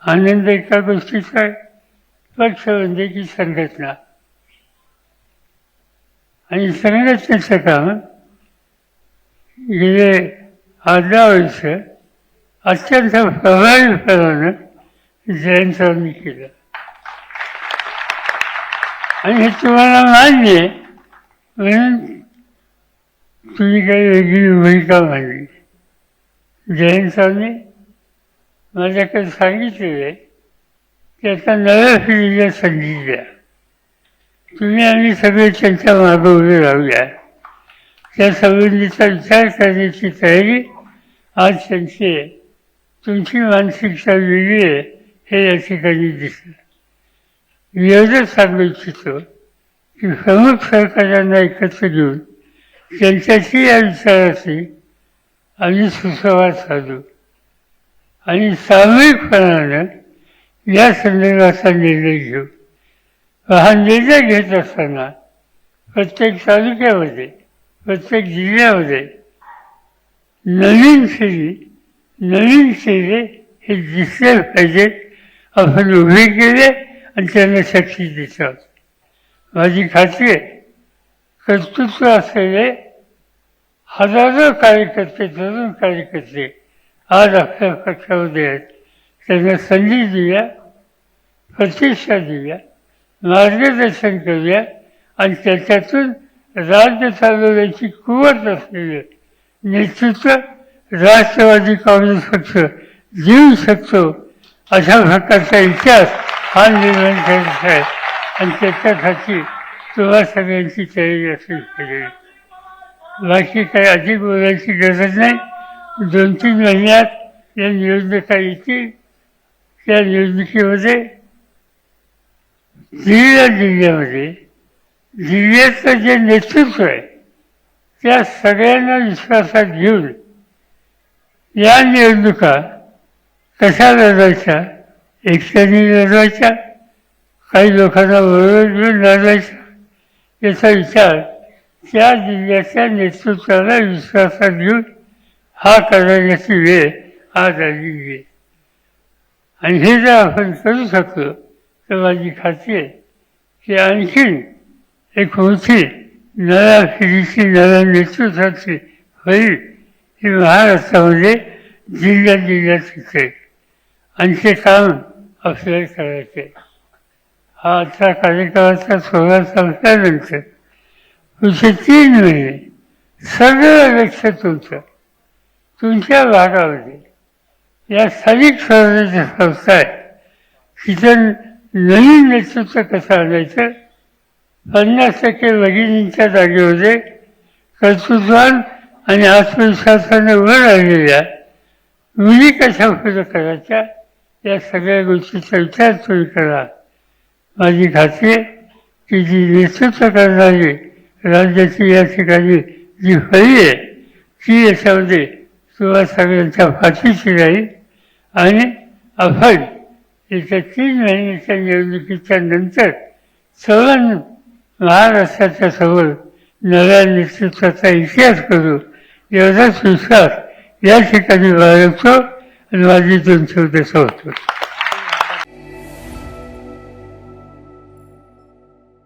आनंद एका गोष्टीचा आहे, पक्ष म्हणजे की संघटना. आणि संघटनेचं काम गेले 18 वर्ष अत्यंत प्रभावीपणानं जयंतरावांनी केलं. आणि हे तुम्हाला मान्य आहे म्हणून तुम्ही काही वेगळी भूमिका मांडली. जयंतरावांनी माझ्याकडे सांगितलेलं आहे की आता नव्या पिढीला संधी द्या. तुम्ही आम्ही सगळे त्यांच्या मागं उभे राहूया. त्या संबंधीचा विचार करण्याची तयारी आज त्यांची आहे. तुमची मानसिकता वेगळी आहे हे या ठिकाणी दिसलं. मी एवढंच सांगू इच्छितो की प्रमुख सहकार्यांना एकत्र घेऊन त्यांच्याशी या विचाराशी आम्ही सुसंवाद साधू आणि सामूहिकपणानं या संदर्भाचा निर्णय घेऊ. हा निर्णय घेत असताना प्रत्येक तालुक्यामध्ये प्रत्येक जिल्ह्यामध्ये नवीन चेहरे हे दिसले पाहिजेत. आपण उभे केले आणि त्यांना शक्ती देतात. माझी खात्री आहे कर्तृत्व असलेले हजारो कार्यकर्ते, तरुण कार्यकर्ते आज आपल्या पक्षामध्ये आहेत. त्यांना संधी देऊया, प्रतिष्ठा देऊया, मार्गदर्शन करूया आणि त्याच्यातून राज्य चालवण्याची कुवत असलेले नेतृत्व राष्ट्रवादी काँग्रेस पक्ष देऊ शकतो. अशा प्रकारचा इतिहास हा निर्माण करायचा आहे आणि त्याच्यासाठी तुम्हा सगळ्यांची तयारी असली पाहिजे. बाकी काही अधिक बोलायची गरज नाही. 2-3 महिन्यात या निवडणुका येतील. त्या निवडणुकीमध्ये जिल्ह्यामध्ये जिल्ह्याचं जे नेतृत्व आहे त्या सगळ्यांना विश्वासात घेऊन या निवडणुका कशा लढवायच्या, एकट्याने लढवायच्या, काही लोकांना बरोबर घेऊन लढवायच्या, याचा विचार त्या जिल्ह्याच्या नेतृत्वाला विश्वासात घेऊन हा करण्याची वेळ आज आलेली आहे. आणि हे जर आपण करू शकलो तर माझी खात्री आहे की आणखीन एक मोठी नव्या पिढीची, नव्या नेतृत्वाची होईल ही महाराष्ट्रामध्ये जिल्ह्यात शिकेल. आणि ते काम आपल्याला करायचे. हा आजचा कार्यक्रमाचा सोहळा संपल्यानंतर पुढचे 3 महिने सगळं लक्ष तुमच्या भागामध्ये या स्थानिक स्वराज्य संस्था आहे तिथं नवीन नेतृत्व कसं आणायचं, 50% भगिनींच्या जागेमध्ये कर्तृत्वान आणि आत्मविश्वासाने उभं राहिलेल्या मुली कशा पुढं करायच्या या सगळ्या गोष्टीचा विचार तुम्ही करा. माझी खात्री आहे की जी नेतृत्व करणारी राज्याची या ठिकाणी जी फळी आहे ती याच्यामध्ये तुम्हा सगळ्यांच्या पाठीशी राहील. आणि आपण येत्या 3 महिन्याच्या निवडणुकीच्या नंतर सर्वांना महाराष्ट्राच्या समोर नव्या नेतृत्वाचा इतिहास करू एवढाच विश्वास या ठिकाणी बाळगतो आणि माझी 2 शब्द संपतो.